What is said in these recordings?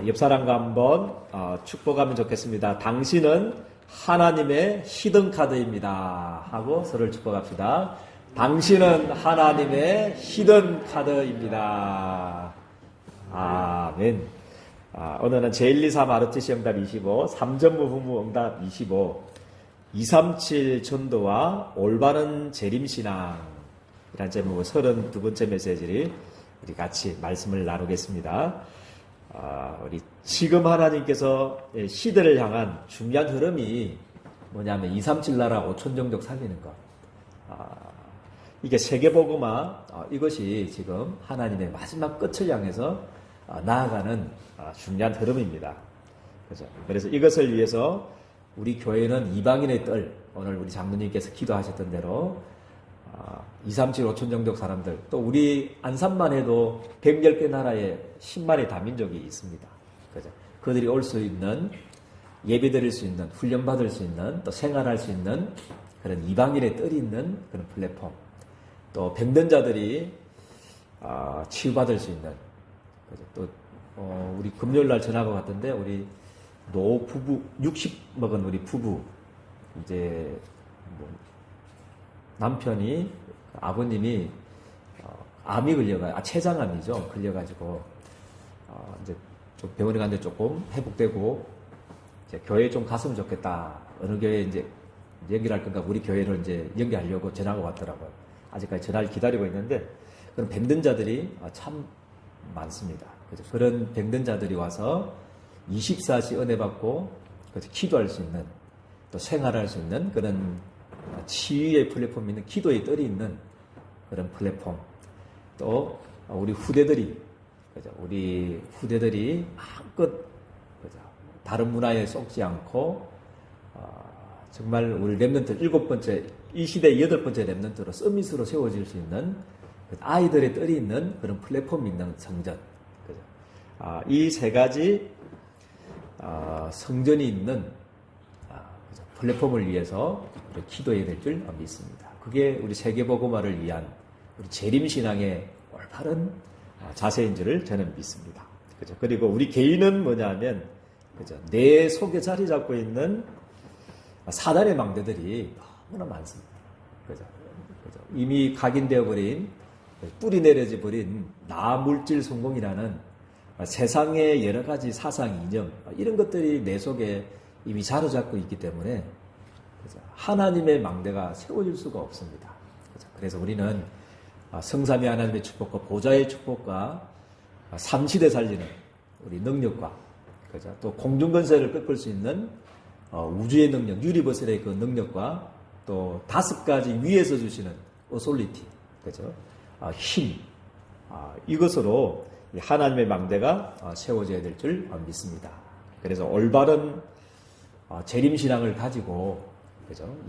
옆 사람과 한번 축복하면 좋겠습니다. 당신은 하나님의 히든 카드입니다. 하고 서로를 축복합시다. 당신은 하나님의 히든 카드입니다. 아멘. 오늘은 제123 ROTC 응답 25, 3전무 후무 응답 25, 237 전도와 올바른 재림신앙 이란 제목으로 32번째 메시지를 우리 같이 말씀을 나누겠습니다. 우리 지금 하나님께서 시대를 향한 중요한 흐름이 뭐냐면 237 나라 5천 종족 살리는 것. 이게 세계복음화 이것이 지금 하나님의 마지막 끝을 향해서 나아가는 중요한 흐름입니다. 그래서 이것을 위해서 우리 교회는 이방인의 뜰, 오늘 우리 장로님께서 기도하셨던 대로 237 5천 종족 사람들, 또 우리 안산만 해도 110개 나라에 10만의 다민족이 있습니다. 그들이 올 수 있는, 예배 드릴 수 있는, 훈련받을 수 있는, 또 생활할 수 있는 그런 이방인의 뜰이 있는 그런 플랫폼, 또 병든 자들이 치유받을 수 있는, 또 우리 금요일날 전화가 왔던데 우리 노 부부 60 먹은 우리 부부 이제 남편이 아버님이 암이 걸려가 췌장암이죠. 걸려가지고 이제 좀 병원에 갔는데 조금 회복되고 이제 교회에 좀 갔으면 좋겠다. 어느 교회에 이제 연결할 건가 우리 교회를 이제 연결하려고 전화가 왔더라고요. 아직까지 전화를 기다리고 있는데 그런 병든 자들이 참 많습니다. 그래서 그런 병든 자들이 와서 24시 은혜 받고 기도할 수 있는, 또 생활할 수 있는 그런 치유의 플랫폼이 있는, 기도의 뜰이 있는 그런 플랫폼. 또 우리 후대들이 마음껏 다른 문화에 속지 않고 정말 우리 렘넌트 7번째, 이 시대의 8번째 렘넌트로 서밋으로 세워질 수 있는 아이들의 뜰이 있는 그런 플랫폼이 있는 성전. 이 세 가지 성전이 있는 플랫폼을 위해서 기도해야 될 줄 믿습니다. 그게 우리 세계복음화를 위한 우리 재림신앙의 올바른 자세인 줄을 저는 믿습니다. 그리고 우리 개인은 뭐냐면 내 속에 자리 잡고 있는 사단의 망대들이 너무나 많습니다. 이미 각인되어 버린, 뿌리 내려져 버린 나물질 성공이라는 세상의 여러 가지 사상, 이념, 이런 것들이 내 속에 이미 자리잡고 있기 때문에 하나님의 망대가 세워질 수가 없습니다. 그래서 우리는 성삼위 하나님의 축복과 보좌의 축복과 삼시대 살리는 우리 능력과 또 공중건설을 꺾을 수 있는 우주의 능력, 유니버설의 그 능력과 또 5가지 위에서 주시는 어솔리티, 힘, 이것으로 하나님의 망대가 세워져야 될 줄 믿습니다. 그래서 올바른 재림신앙을 가지고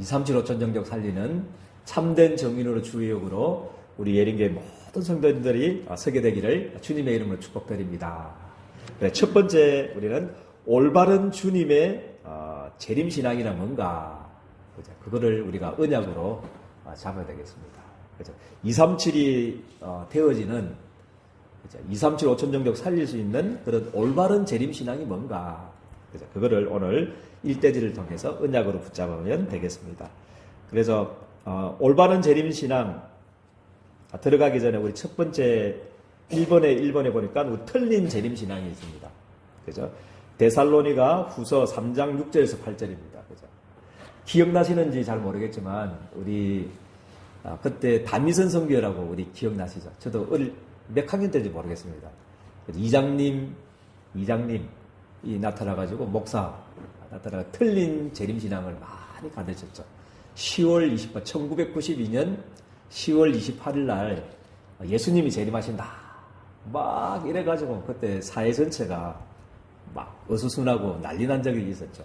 237 5천 종족 살리는 참된 정인으로 주의역으로 우리 예린교회 모든 성도님들이 서게 되기를 주님의 이름으로 축복드립니다. 첫 번째 우리는 올바른 주님의 재림신앙이란 뭔가, 그거를 우리가 언약으로 잡아야 되겠습니다. 237이 되어지는 237 5천 종족 살릴 수 있는 그런 올바른 재림신앙이 뭔가, 그거를 오늘 일대지를 통해서 언약으로 붙잡으면 되겠습니다. 그래서 올바른 재림신앙 들어가기 전에 우리 첫 번째 1번에 보니까 우리 틀린 재림신앙이 있습니다. 데살로니가 후서 3장 6절에서 8절입니다. 기억나시는지 잘 모르겠지만 우리 그때 다미선 선교라고 우리 기억나시죠? 저도 몇 학년 때인지 모르겠습니다. 이장님이 나타나가지고 목사 나타나가 틀린 재림신앙을 많이 가르쳤죠. 1992년 10월 28일 날 예수님이 재림하신다 막 이래가지고 그때 사회 전체가 막 어수선하고 난리 난 적이 있었죠.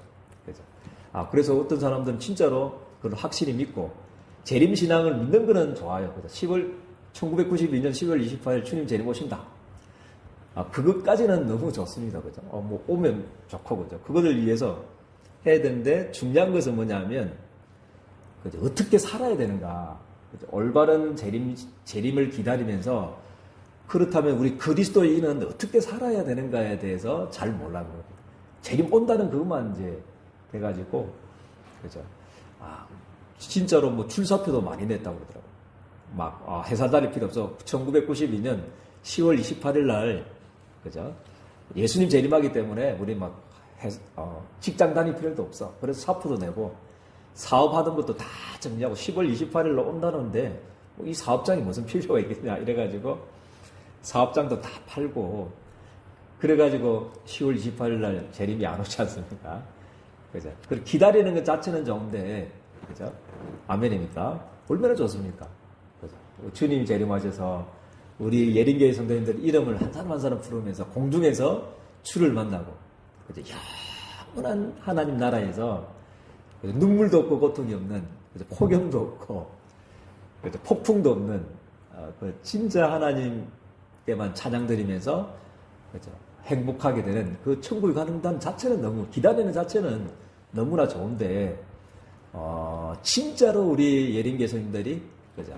그래서 어떤 사람들은 진짜로 그걸 확실히 믿고 재림신앙을 믿는 거는 좋아요. 1992년 10월 28일 주님 재림 오신다. 그것까지는 너무 좋습니다. 오면 좋고, 그거를 위해서 해야 되는데, 중요한 것은 뭐냐면, 어떻게 살아야 되는가. 올바른 재림을 기다리면서 그렇다면 우리 그리스도인은 어떻게 살아야 되는가에 대해서 잘 몰라. 재림 온다는 그것만 이제 돼가지고, 그죠. 진짜로 뭐 출사표도 많이 냈다고 그러더라고요. 해산다릴 필요 없어. 1992년 10월 28일 날, 그죠. 예수님 재림하기 때문에 우리 직장 다닐 필요도 없어. 그래서 사표도 내고, 사업하던 것도 다 정리하고 10월 28일로 온다는데, 이 사업장이 무슨 필요가 있겠냐. 이래가지고, 사업장도 다 팔고, 그래가지고 10월 28일 날 재림이 안 오지 않습니까? 그죠? 그리고 기다리는 것 자체는 좋은데, 그죠? 아멘입니까? 얼마나 좋습니까? 그죠? 주님 재림하셔서 우리 예린교회 성도님들 이름을 한 사람 한 사람 부르면서 공중에서 주를 만나고, 그죠? 영원한 하나님 나라에서 그죠? 눈물도 없고 고통이 없는, 그죠? 폭염도 없고, 그죠? 폭풍도 없는, 진짜 하나님께만 찬양 드리면서, 그죠? 행복하게 되는 그 천국에 가는 자체는 너무, 기다리는 자체는 너무나 좋은데, 진짜로 우리 예린교회 성도님들이, 그죠?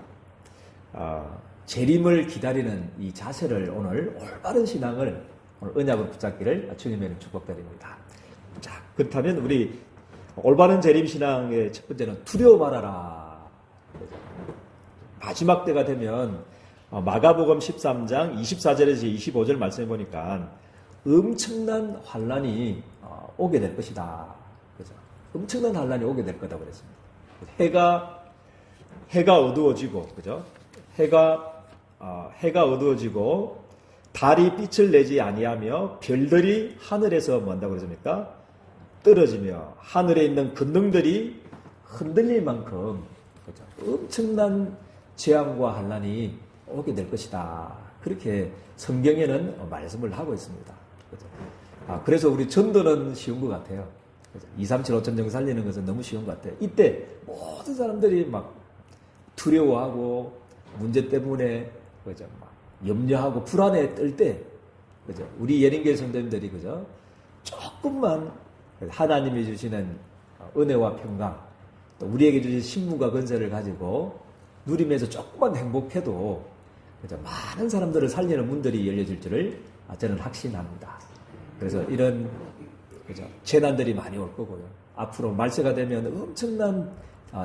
재림을 기다리는 이 자세를 오늘 올바른 신앙을 오늘 언약으로 붙잡기를 주님의 이름 축복드립니다. 자, 그렇다면 우리 올바른 재림 신앙의 첫 번째는 두려워 말아라. 그죠? 마지막 때가 되면 마가복음 13장 24절에서 25절 말씀해 보니까 엄청난 환란이 오게 될 것이다. 그죠? 엄청난 환란이 오게 될 거다 그랬습니다. 해가 어두워지고, 그죠? 해가 어두워지고 달이 빛을 내지 아니하며 별들이 하늘에서 뭐한다고 그랬습니까? 떨어지며 하늘에 있는 근능들이 흔들릴 만큼, 그죠? 엄청난 재앙과 환란이 오게 될 것이다. 그렇게 성경에는 말씀을 하고 있습니다. 그죠? 그래서 우리 전도는 쉬운 것 같아요. 237 5천정 살리는 것은 너무 쉬운 것 같아요. 이때 모든 사람들이 막 두려워하고 문제 때문에, 그죠? 막 염려하고 불안에 떨 때, 그죠? 우리 예린교회 성도님들이, 그죠? 조금만 하나님이 주시는 은혜와 평강, 또 우리에게 주신 신문과 건설을 가지고 누리면서 조금만 행복해도, 그죠? 많은 사람들을 살리는 문들이 열려질 줄을 저는 확신합니다. 그래서 이런, 그죠? 재난들이 많이 올 거고요. 앞으로 말세가 되면 엄청난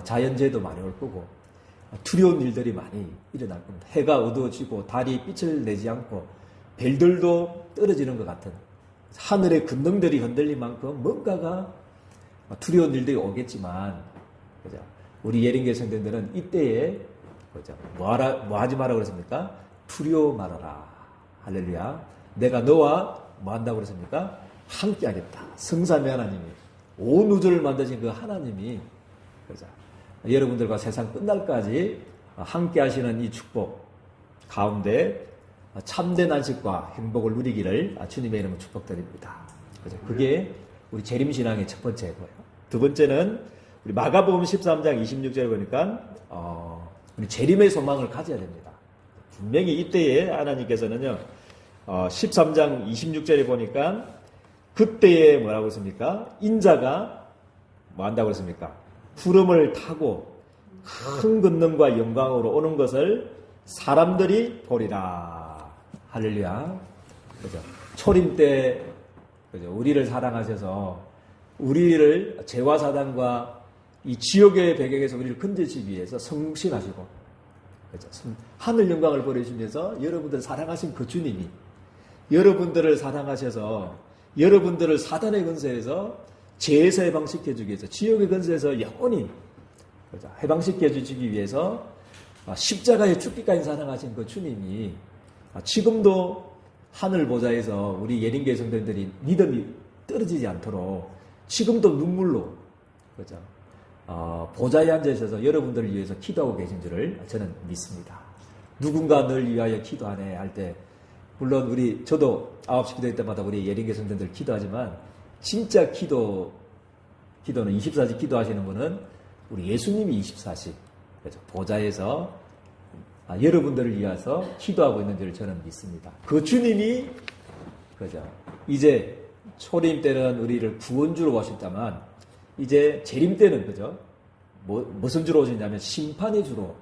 자연재해도 많이 올 거고, 두려운 일들이 많이 일어날 겁니다. 해가 어두워지고 달이 빛을 내지 않고 별들도 떨어지는 것 같은, 하늘의 근능들이 흔들릴 만큼 뭔가가 두려운 일들이 오겠지만, 그죠? 우리 예린교회 성도들은 이때에, 그죠? 뭐 하지 마라 그랬습니까? 두려워 말아라. 할렐루야. 내가 너와 뭐 한다고 그랬습니까? 함께 하겠다. 성삼위 하나님이, 온 우주를 만드신 그 하나님이, 그죠? 여러분들과 세상 끝날까지 함께 하시는 이 축복 가운데 참된 안식과 행복을 누리기를 주님의 이름으로 축복드립니다. 그죠? 그게 우리 재림신앙의 첫 번째고요. 두 번째는 우리 마가복음 13장 26절에 보니까 우리 재림의 소망을 가져야 됩니다. 분명히 이때에 하나님께서는요, 13장 26절에 보니까 그때에 뭐라고 했습니까? 인자가 뭐 한다고 했습니까? 구름을 타고 큰 권능과 영광으로 오는 것을 사람들이 보리라. 할렐루야. 그죠? 초림 때, 그죠? 우리를 사랑하셔서 우리를 죄와 사단과 이 지옥의 배경에서 우리를 건지시기 위해서 성신하시고, 그죠? 하늘 영광을 보내주면서 여러분들을 사랑하신 그 주님이 여러분들을 사랑하셔서 여러분들을 사단의 권세에서 죄에서 해방시켜 주기 위해서, 지옥의 권세에서 영원히 해방시켜 주시기 위해서 십자가에 죽기까지 사랑하신 그 주님이 지금도 하늘 보좌에서 우리 예린교회 성도들이 믿음이 떨어지지 않도록 지금도 눈물로, 그죠? 보좌에 앉으셔서 여러분들을 위해서 기도하고 계신 줄을 저는 믿습니다. 누군가 널 위하여 기도하네 할 때, 물론 저도 9시 기도할 때마다 우리 예린교회 성도들 기도하지만, 진짜 기도는 24시 기도하시는 분은 우리 예수님이 24시, 그렇죠? 보좌에서 여러분들을 위해서 기도하고 있는 줄 저는 믿습니다. 그 주님이, 그죠? 이제 초림 때는 우리를 구원주로 오셨다만, 이제 재림 때는, 그죠? 무슨 주로 오시냐면 심판의 주로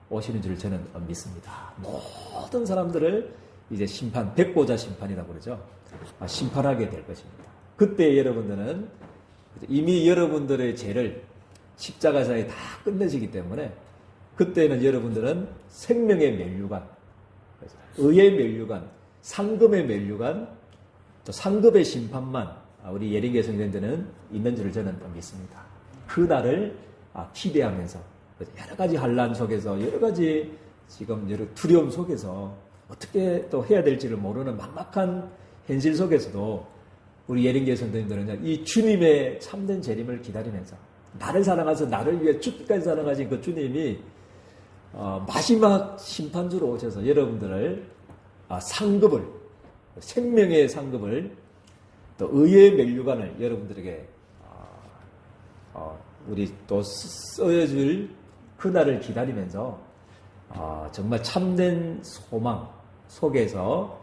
오시는 줄 저는 믿습니다. 모든 사람들을 이제 심판, 백보자 심판이라고 그러죠. 심판하게 될 것입니다. 그때 여러분들은 이미 여러분들의 죄를 십자가상에 다 끝내시기 때문에 그때는 여러분들은 생명의 면류관, 의의 면류관, 상급의 면류관, 또 상급의 심판만 우리 예린교 성도들은 있는 줄을 저는 믿습니다. 그 날을 기대하면서 여러 가지 환란 속에서 여러 가지 지금 여러 두려움 속에서 어떻게 또 해야 될지를 모르는 막막한 현실 속에서도 우리 예린교 성도님들은 이 주님의 참된 재림을 기다리면서 나를 사랑하셔서 나를 위해 죽기까지 사랑하신 그 주님이 마지막 심판주로 오셔서 여러분들을 상급을, 생명의 상급을, 또 의의 면류관을 여러분들에게 우리 또 써줄 그날을 기다리면서 정말 참된 소망 속에서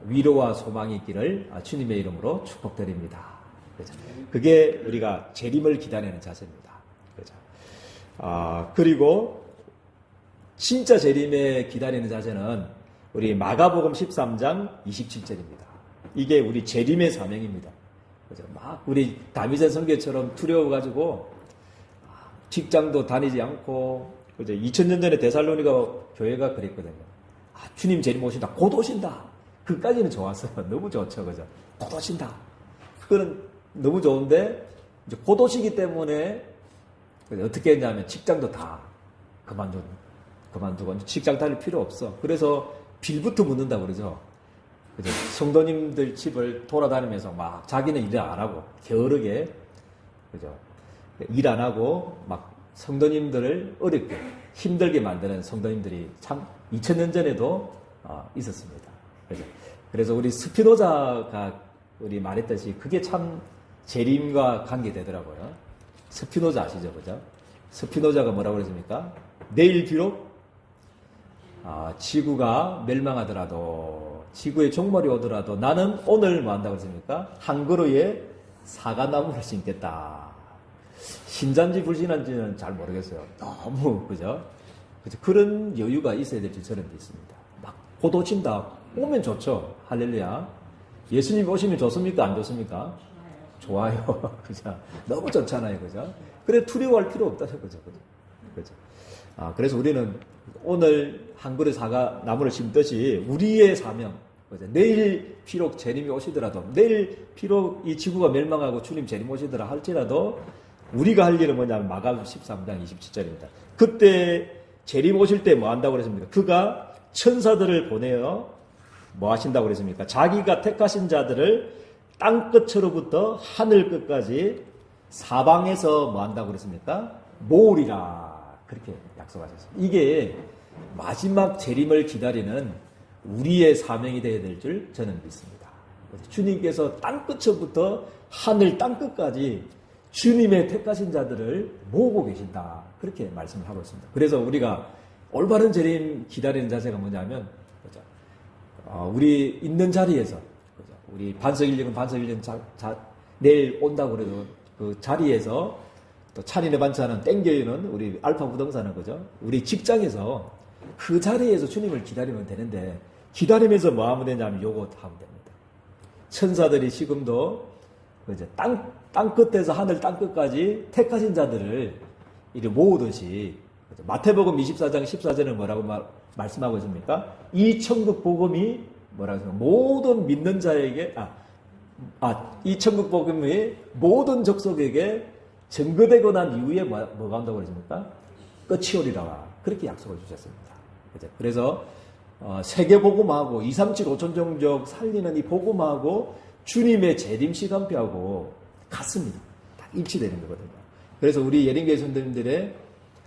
위로와 소망이 있기를 주님의 이름으로 축복드립니다. 그죠? 그게 우리가 재림을 기다리는 자세입니다. 그죠? 그리고 진짜 재림에 기다리는 자세는 우리 마가복음 13장 27절입니다. 이게 우리 재림의 사명입니다. 그죠? 막 우리 다윗의 선교처럼 두려워가지고 직장도 다니지 않고, 그죠? 2000년 전에 데살로니가 교회가 그랬거든요. 주님 재림 오신다. 곧 오신다. 그까지는 좋았어요. 너무 좋죠. 그죠? 곧 오신다. 그거는 너무 좋은데, 이제 곧 오시기 때문에, 어떻게 했냐면, 직장도 다 그만두고, 직장 다닐 필요 없어. 그래서 빌부터 묻는다고 그러죠. 그죠? 성도님들 집을 돌아다니면서 막 자기는 일 안 하고, 게으르게, 그죠? 일 안 하고, 막 성도님들을 어렵게, 힘들게 만드는 성도님들이 참 2000년 전에도 있었습니다. 그래서 우리 스피노자가 우리 말했듯이 그게 참 재림과 관계되더라고요. 스피노자 아시죠? 그죠? 스피노자가 뭐라고 그랬습니까? 내일 비록 지구가 멸망하더라도, 지구에 종말이 오더라도 나는 오늘 뭐 한다고 그랬습니까? 한 그루에 사과나무를 심겠다. 신자인지 불신한지는 잘 모르겠어요. 너무, 그죠? 그런 여유가 있어야 될 줄 저는 믿습니다. 막 곧 오신다. 오면 좋죠. 할렐루야. 예수님 오시면 좋습니까? 안 좋습니까? 좋아요. 그죠? 너무 좋잖아요. 그죠? 그래, 두려워할 필요 없다는 거죠. 그죠? 그래서 우리는 오늘 한 그루 사과 나무를 심듯이 우리의 사명, 그죠? 내일 비록 재림이 오시더라도, 내일 비록 이 지구가 멸망하고 주님 재림 오시더라 할지라도 우리가 할 일은 뭐냐면 마가복음 13장 27절입니다. 그때 재림 오실 때 뭐 한다고 그랬습니까? 그가 천사들을 보내어 뭐 하신다고 그랬습니까? 자기가 택하신 자들을 땅 끝으로부터 하늘 끝까지 사방에서 뭐 한다고 그랬습니까? 모으리라. 그렇게 약속하셨습니다. 이게 마지막 재림을 기다리는 우리의 사명이 되어야 될 줄 저는 믿습니다. 주님께서 땅 끝부터 하늘 땅 끝까지 주님의 택하신 자들을 모으고 계신다. 그렇게 말씀을 하고 있습니다. 그래서 우리가 올바른 재림 기다리는 자세가 뭐냐면, 우리 있는 자리에서, 우리 반석일령은 내일 온다고 그래도 그 자리에서 또 찬인의 반찬은 땡겨있는 우리 알파 부동산은 그죠? 우리 직장에서 그 자리에서 주님을 기다리면 되는데, 기다리면서 뭐 하면 되냐면 요거 하면 됩니다. 천사들이 지금도 그죠? 땅 끝에서 하늘 땅 끝까지 택하신 자들을 이렇게 모으듯이, 마태복음 24장 14절은 뭐라고 말씀하고 있습니까? 이 천국 복음이 뭐라고 했습니까? 모든 믿는 자에게, 이 천국 복음이 모든 족속에게 증거되고 난 이후에 뭐가 한다고 그랬습니까? 끝이 오리라. 그렇게 약속을 주셨습니다. 그래서 세계 복음하고 237 5천 종족 살리는 이 복음하고 주님의 재림 시간표하고 같습니다. 다 일치되는 거거든요. 그래서 우리 예린교회 성도님들의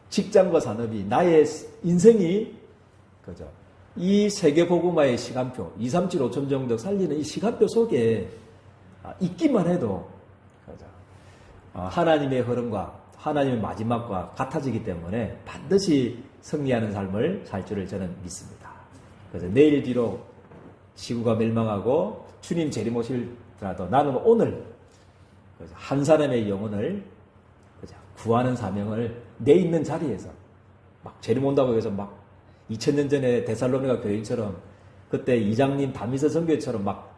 직장과 산업이, 나의 인생이, 그죠? 이 세계복음화의 시간표, 237 5천 종족 살리는 이 시간표 속에 있기만 해도, 그죠? 하나님의 흐름과 하나님의 마지막과 같아지기 때문에 반드시 승리하는 삶을 살 줄을 저는 믿습니다. 그래서 내일 비록 지구가 멸망하고 주님 재림 오실라도 나는 오늘 한 사람의 영혼을 구하는 사명을 내 있는 자리에서 막 재림 온다고 해서 막 2000년 전에 데살로니가 교인처럼 그때 이장님 밤이서 선교회처럼 막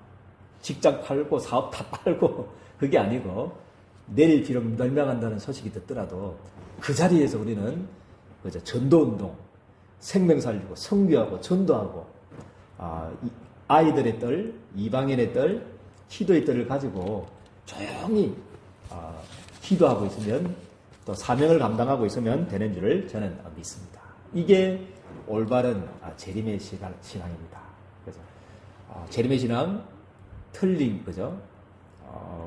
직장 팔고 사업 다 팔고 그게 아니고 내일 비록 멸망한다는 소식이 듣더라도 그 자리에서 우리는 그저 전도운동, 생명 살리고 선교하고 전도하고 아이들의 뜰, 이방인의 뜰, 기도의 뜰을 가지고 조용히 기도하고 있으면 또 사명을 감당하고 있으면 되는 줄을 저는 믿습니다. 이게 올바른 재림의 신앙입니다. 그래서 재림의 신앙 틀린 그죠?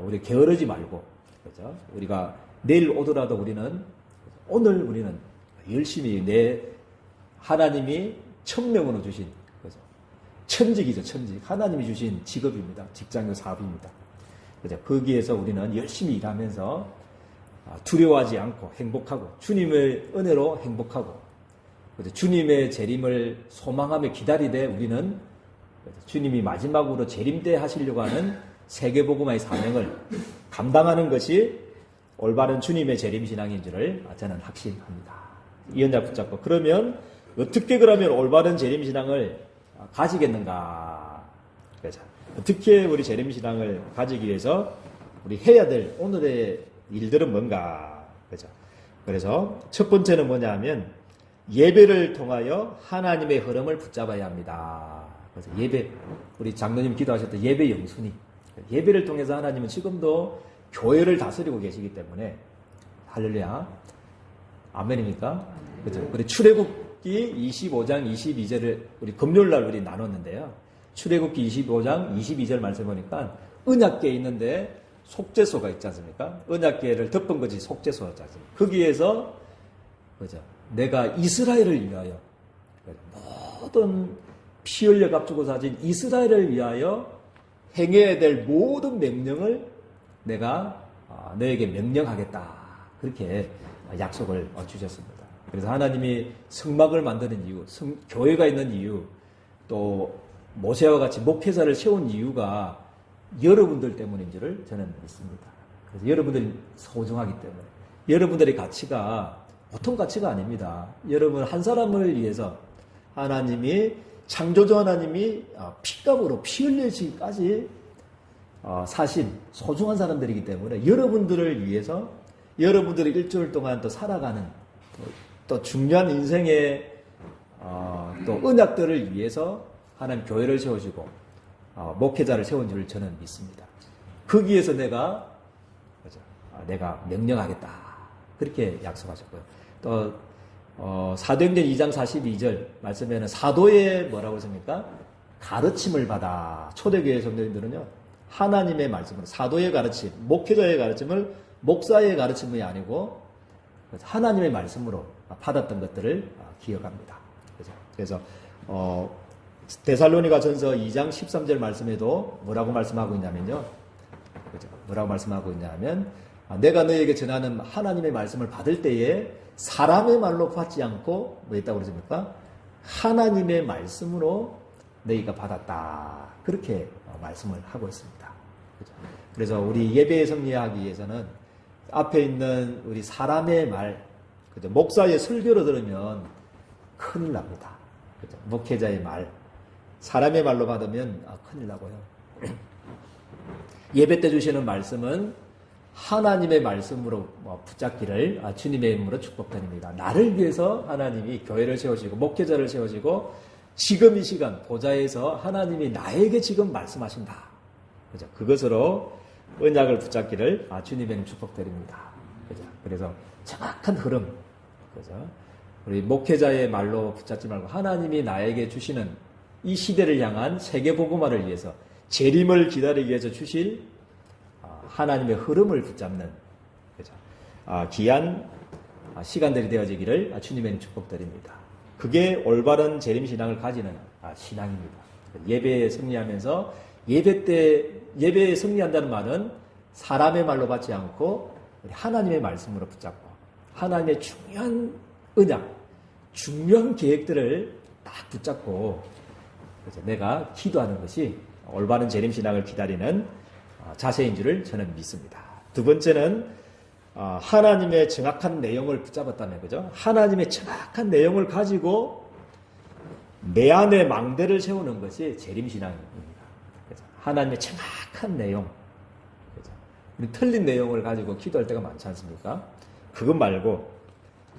우리 게으르지 말고 그죠? 우리가 내일 오더라도 우리는 오늘 우리는 열심히 내 하나님이 천명으로 주신 그죠? 천직이죠, 천직. 하나님이 주신 직업입니다. 직장과 사업입니다. 그죠? 거기에서 우리는 열심히 일하면서 두려워하지 않고 행복하고 주님의 은혜로 행복하고 그죠? 주님의 재림을 소망하며 기다리되 우리는 주님이 마지막으로 재림 때 하시려고 하는 세계복음화의 사명을 감당하는 것이 올바른 주님의 재림 신앙인 줄을 저는 확신합니다. 이 언약 붙잡고 그러면 어떻게 그러면 올바른 재림 신앙을 가지겠는가? 그렇죠. 어떻게 우리 재림 신앙을 가지기 위해서 우리 해야 될 오늘의 일들은 뭔가? 그렇죠. 그래서 첫 번째는 뭐냐면 예배를 통하여 하나님의 흐름을 붙잡아야 합니다. 그래서 예배, 우리 장로님 기도하셨던 예배 영순위. 예배를 통해서 하나님은 지금도 교회를 다스리고 계시기 때문에 할렐루야. 아멘입니까? 그렇죠. 우리 출애굽기 25장 22절을 우리 금요일날 우리 나눴는데요. 출애굽기 25장 22절 말씀 보니까 언약궤에 있는데 속죄소가 있지 않습니까? 언약궤를 덮은 것이 속죄소가 있지 않습니까? 거기에서 그죠? 내가 이스라엘을 위하여 모든 피 흘려 값주고 사진 이스라엘을 위하여 행해야 될 모든 명령을 내가 너에게 명령하겠다. 그렇게 약속을 주셨습니다. 그래서 하나님이 성막을 만드는 이유, 교회가 있는 이유, 또 모세와 같이 목회자를 세운 이유가 여러분들 때문인 줄을 저는 믿습니다. 그래서 여러분들이 소중하기 때문에 여러분들의 가치가 보통 가치가 아닙니다. 여러분 한 사람을 위해서 하나님이 창조주 하나님이 피값으로 피 흘리시기까지 사신 소중한 사람들이기 때문에 여러분들을 위해서 여러분들이 일주일 동안 또 살아가는 또 중요한 인생의 또 언약들을 위해서 하나님 교회를 세우시고 목회자를 세운 줄을 저는 믿습니다. 거기에서 내가 명령하겠다. 그렇게 약속하셨고요. 또 사도행전 2장 42절 말씀에는 사도의 뭐라고 했습니까? 가르침을 받아. 초대교회 성도님들은요, 하나님의 말씀으로 사도의 가르침, 목회자의 가르침을 목사의 가르침이 아니고 하나님의 말씀으로 받았던 것들을 기억합니다. 그래서 데살로니가 전서 2장 13절 말씀에도 뭐라고 말씀하고 있냐면요. 뭐라고 말씀하고 있냐면 내가 너에게 전하는 하나님의 말씀을 받을 때에 사람의 말로 받지 않고 뭐 했다고 그러십니까? 하나님의 말씀으로 너희가 받았다. 그렇게 말씀을 하고 있습니다. 그래서 우리 예배에 승리하기 위해서는 앞에 있는 우리 사람의 말, 목사의 설교를 들으면 큰일 납니다. 목회자의 말, 사람의 말로 받으면 큰일 나고요. 예배 때 주시는 말씀은 하나님의 말씀으로 붙잡기를 주님의 이름으로 축복드립니다. 나를 위해서 하나님이 교회를 세우시고 목회자를 세우시고 지금 이 시간 보좌에서 하나님이 나에게 지금 말씀하신다. 그죠? 그것으로 언약을 붙잡기를 주님의 이름 축복드립니다. 그죠? 그래서 정확한 흐름, 그죠? 우리 목회자의 말로 붙잡지 말고 하나님이 나에게 주시는 이 시대를 향한 세계복음화를 위해서 재림을 기다리기 위해서 주실 하나님의 흐름을 붙잡는 그죠? 귀한 시간들이 되어지기를 주님의 축복드립니다. 그게 올바른 재림신앙을 가지는 신앙입니다. 예배에 승리하면서 예배에 승리한다는 말은 사람의 말로 받지 않고 하나님의 말씀으로 붙잡고 하나님의 중요한 언약, 중요한 계획들을 딱 붙잡고 내가 기도하는 것이 올바른 재림신앙을 기다리는 자세인 줄을 저는 믿습니다. 두 번째는 하나님의 정확한 내용을 붙잡았다는 거죠. 하나님의 정확한 내용을 가지고 내 안에 망대를 세우는 것이 재림신앙입니다. 그죠? 하나님의 정확한 내용, 그죠? 우리 틀린 내용을 가지고 기도할 때가 많지 않습니까? 그것 말고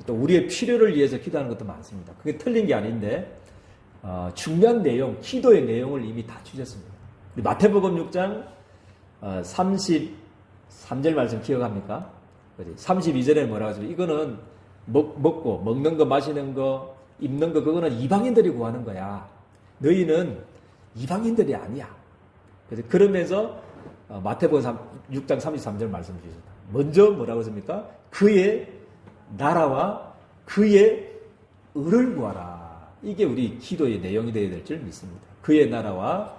또 우리의 필요를 위해서 기도하는 것도 많습니다. 그게 틀린 게 아닌데 중요한 내용, 기도의 내용을 이미 다 주셨습니다. 우리 마태복음 6장 33절 말씀 기억합니까? 32절에 뭐라고 하죠? 이거는 먹고 먹는 거, 마시는 거, 입는 거, 그거는 이방인들이 구하는 거야. 너희는 이방인들이 아니야. 그러면서 마태복음 6장 33절 말씀 주셨습니다. 먼저 뭐라고 했습니까? 그의 나라와 그의 의를 구하라. 이게 우리 기도의 내용이 되어야 될 줄 믿습니다. 그의 나라와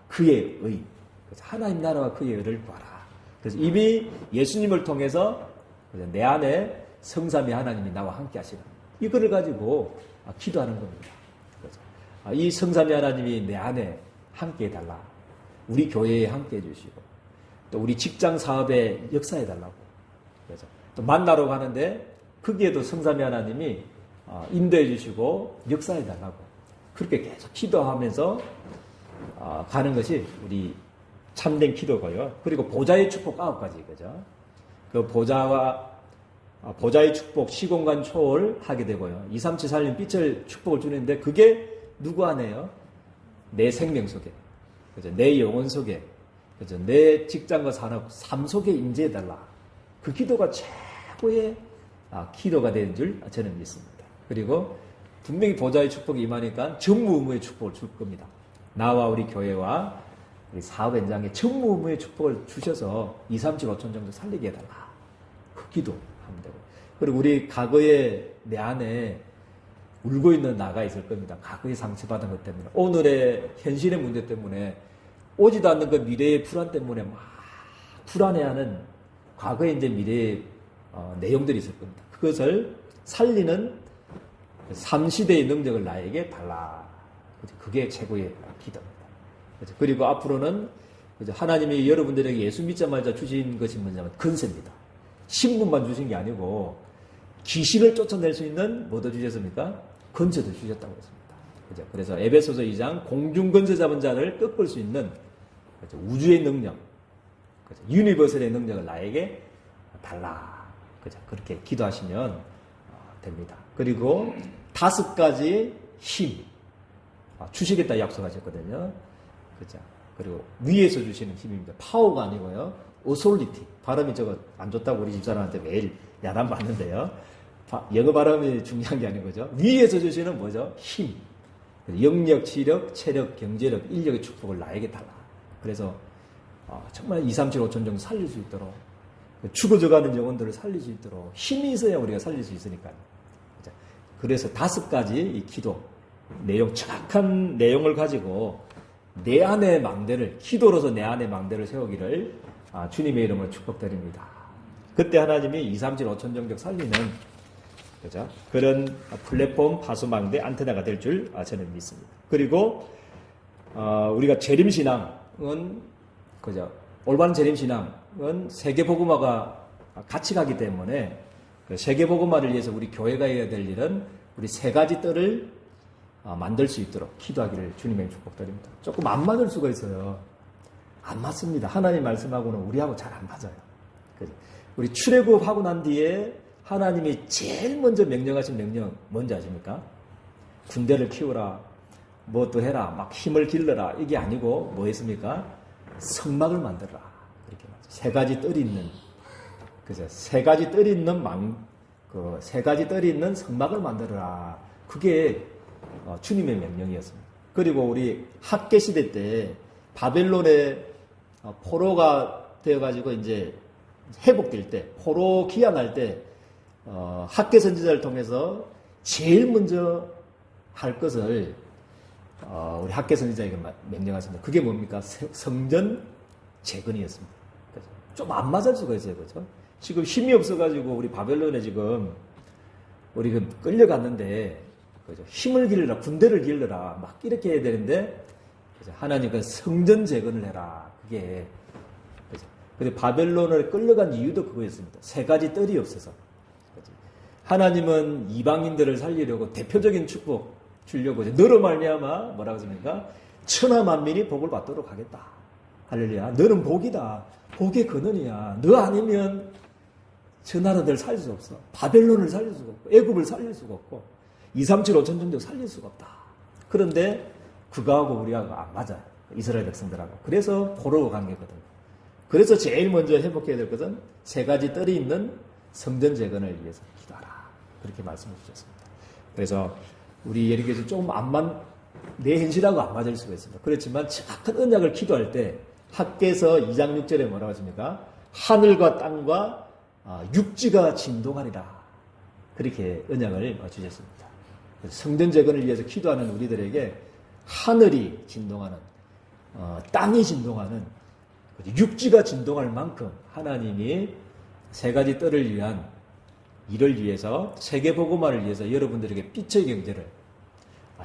그의 의. 그래서 하나님 나라와 그의 의를 구하라. 그래서 이미 예수님을 통해서 내 안에 성삼위 하나님이 나와 함께 하시는 이거를 가지고 기도하는 겁니다. 그래서 이 성삼위 하나님이 내 안에 함께 해달라. 우리 교회에 함께 해주시고 또 우리 직장 사업에 역사해달라고. 그래서 또 만나러 가는데 거기에도 성삼위 하나님이 인도해 주시고 역사해달라고. 그렇게 계속 기도하면서 가는 것이 우리 참된 기도고요. 그리고 보좌의 축복 9가지, 그죠? 그 보좌의 축복, 시공간 초월 하게 되고요. 237살림 빛을 축복을 주는데 그게 누구 안에요? 내 생명 속에, 그죠? 내 영혼 속에, 그죠? 내 직장과 산업, 삶 속에 임재해달라. 그 기도가 최고의 기도가 되는 줄 저는 믿습니다. 그리고 분명히 보좌의 축복이 임하니까 전무후무의 축복을 줄 겁니다. 나와 우리 교회와 우리 사업 현장에 전무후무의 축복을 주셔서 2, 3, 7, 5천 정도 살리게 해달라. 그 기도하면 되고. 그리고 우리 과거에 내 안에 울고 있는 나가 있을 겁니다. 과거에 상처받은 것 때문에, 오늘의 현실의 문제 때문에, 오지도 않는 그 미래의 불안 때문에 막 불안해하는 과거의 이제 미래의 내용들이 있을 겁니다. 그것을 살리는 3시대의 능력을 나에게 달라. 그게 최고의 기도입니다. 그리고 앞으로는 하나님이 여러분들에게 예수 믿자마자 주신 것이 뭐냐면 근세입니다. 신분만 주신 게 아니고 귀신을 쫓아낼 수 있는 뭐도 주셨습니까? 근세도 주셨다고 했습니다. 그래서 에베소서 2장 공중근세 잡은 자를 꺾을 수 있는 우주의 능력, 유니버설의 능력을 나에게 달라. 그렇게 기도하시면 됩니다. 그리고 5가지 힘 주시겠다 약속하셨거든요. 그죠? 그리고 위에서 주시는 힘입니다. 파워가 아니고요. 어솔리티. 발음이 저거 안 좋다고 우리 집사람한테 매일 야단 받는데요. 영어 발음이 중요한 게 아닌 거죠. 위에서 주시는 뭐죠? 힘. 영력, 지력, 체력, 경제력, 인력의 축복을 나에게 달라. 그래서 정말 2, 3, 7, 5천 정도 살릴 수 있도록, 죽어져가는 영혼들을 살릴 수 있도록 힘이 있어야 우리가 살릴 수 있으니까요. 그래서 5가지 이 기도 내용, 정확한 내용을 가지고 내 안의 망대를, 기도로서 내 안의 망대를 세우기를 주님의 이름으로 축복드립니다. 그때 하나님이 2, 3, 7, 5천 정도 살리는, 그죠? 그런 플랫폼 파수망대 안테나가 될 줄 저는 믿습니다. 그리고 우리가 재림신앙은, 그죠? 올바른 재림신앙은 세계복음화가 같이 가기 때문에 그 세계복음화를 위해서 우리 교회가 해야 될 일은 우리 3가지 뜰을 만들 수 있도록 기도하기를 주님의 축복드립니다. 조금 안 맞을 수가 있어요. 안 맞습니다. 하나님 말씀하고는 우리하고 잘 안 맞아요. 우리 출애굽하고 난 뒤에 하나님이 제일 먼저 명령하신 명령 뭔지 아십니까? 군대를 키우라, 뭐 또 해라, 막 힘을 길러라, 이게 아니고 뭐 했습니까? 성막을 만들어라. 이렇게 말이죠. 3가지 뜰이 있는, 그죠? 3가지 뜰이 있는 그 3가지 뜰이 있는 성막을 만들어라. 그게 주님의 명령이었습니다. 그리고 우리 학계 시대 때 바벨론의 포로가 되어가지고 이제 회복될 때, 포로 귀환할 때, 학계 선지자를 통해서 제일 먼저 할 것을 우리 학계 선지자에게 명령하셨습니다. 그게 뭡니까? 성전 재건이었습니다. 좀 안 맞을 수가 있어요, 그렇죠? 지금 힘이 없어가지고 우리 바벨론에 지금 우리 끌려갔는데, 그죠? 힘을 길러라, 군대를 길러라, 막 이렇게 해야 되는데, 그죠? 하나님 그 성전 재건을 해라. 그게, 그죠? 근데 바벨론을 끌려간 이유도 그거였습니다. 3가지 뜰이 없어서. 그죠? 하나님은 이방인들을 살리려고 대표적인 축복, 주려고 너로 말미암아 뭐라고 했습니까? 천하 만민이 복을 받도록 하겠다. 할렐루야. 너는 복이다. 복의 근원이야. 너 아니면 저 나라들 살릴 수 없어. 바벨론을 살릴 수가 없고 애굽을 살릴 수가 없고 237 5천 종족 살릴 수가 없다. 그런데 그거하고 우리하고 안 맞아요. 이스라엘 백성들하고. 그래서 포로로 간 게거든요. 그래서 제일 먼저 회복해야 될 것은 세 가지 뜰이 있는 성전 재건을 위해서 기도하라. 그렇게 말씀해 주셨습니다. 그래서 우리 예를 들어서 조금 내 현실하고 안 맞을 수가 있습니다. 그렇지만 정확한 언약을 기도할 때 학개서 2장 6절에 뭐라고 하십니까? 하늘과 땅과 육지가 진동하리라. 그렇게 언약을 주셨습니다. 성전 재건을 위해서 기도하는 우리들에게 하늘이 진동하는, 땅이 진동하는, 육지가 진동할 만큼 하나님이 세 가지 뜰을 위한 일을 위해서 세계복음화를 위해서 여러분들에게 빛의 경제를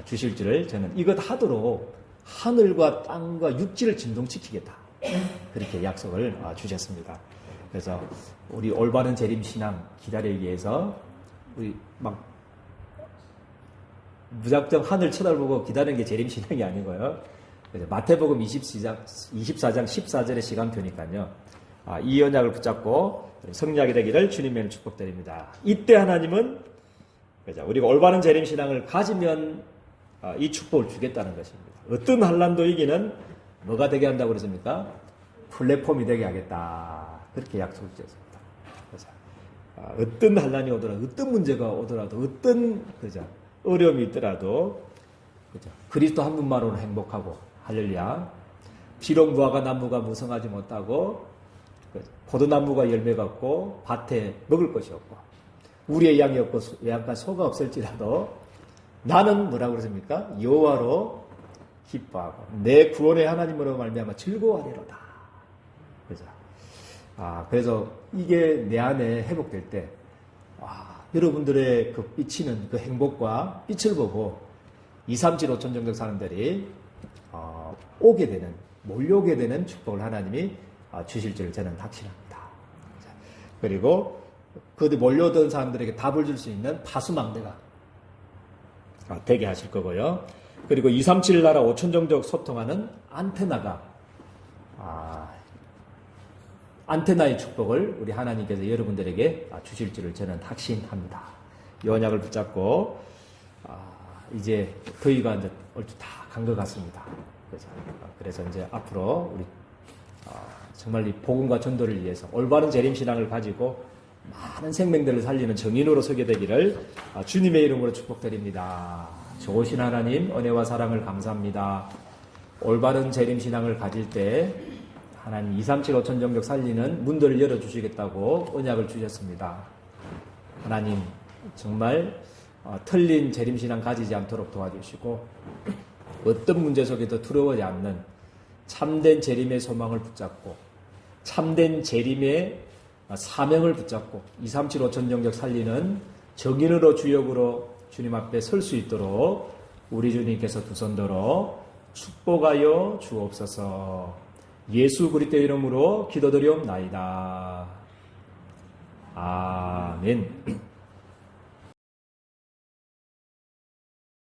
주실 줄을 저는 이것 하도록 하늘과 땅과 육지를 진동시키겠다. 그렇게 약속을 주셨습니다. 그래서 우리 올바른 재림신앙 기다리기 위해서 우리 막 무작정 하늘 쳐다보고 기다리는 게 재림신앙이 아니고요. 마태복음 24장 14절의 시간표니까요. 이 언약을 붙잡고 성리하게 되기를 주님의 축복드립니다. 이때 하나님은 우리가 올바른 재림신앙을 가지면 이 축복을 주겠다는 것입니다. 어떤 환난도 이기는 뭐가 되게 한다고 그랬습니까? 플랫폼이 되게 하겠다. 그렇게 약속을 주셨습니다. 그래서 어떤 환난이 오더라도, 어떤 문제가 오더라도, 어떤 어려움이 있더라도 그리스도 한 분만으로 행복하고 할렐루야. 비록 무화과 나무가 무성하지 못하고 포도나무가 열매가 없고 밭에 먹을 것이 없고 우리의 양이 없고 약간 소가 없을지라도 나는 뭐라고 그랬습니까? 여호와로 기뻐하고 내 구원의 하나님으로 말미암아 즐거워하리로다. 그죠? 그래서 이게 내 안에 회복될 때 여러분들의 그 비치는 그 행복과 빛을 보고 237 5천 종족 사람들이 오게 되는, 몰려오게 되는 축복을 하나님이 주실 줄 저는 확신합니다. 그리고 그 몰려오던 사람들에게 답을 줄 수 있는 파수망대가 되게 하실 거고요. 그리고 237 나라 5천 종족 소통하는 안테나가 안테나의 축복을 우리 하나님께서 여러분들에게 주실 줄을 저는 확신합니다. 이 언약을 붙잡고 이제 더위가 이제 얼추 다 간 것 같습니다. 그래서 이제 앞으로 우리 정말 이 복음과 전도를 위해서 올바른 재림신앙을 가지고 많은 생명들을 살리는 정인으로 서게 되기를 주님의 이름으로 축복드립니다. 좋으신 하나님 은혜와 사랑을 감사합니다. 올바른 재림신앙을 가질 때 하나님 237 5천 종족 살리는 문들을 열어주시겠다고 언약을 주셨습니다. 하나님 정말 틀린 재림신앙 가지지 않도록 도와주시고 어떤 문제 속에도 두려워하지 않는 참된 재림의 소망을 붙잡고 참된 재림의 사명을 붙잡고 237 5천 종족 살리는 정인으로 주역으로 주님 앞에 설 수 있도록 우리 주님께서 두 손 들어 축복하여 주옵소서. 예수 그리스도의 이름으로 기도드리옵나이다. 아멘.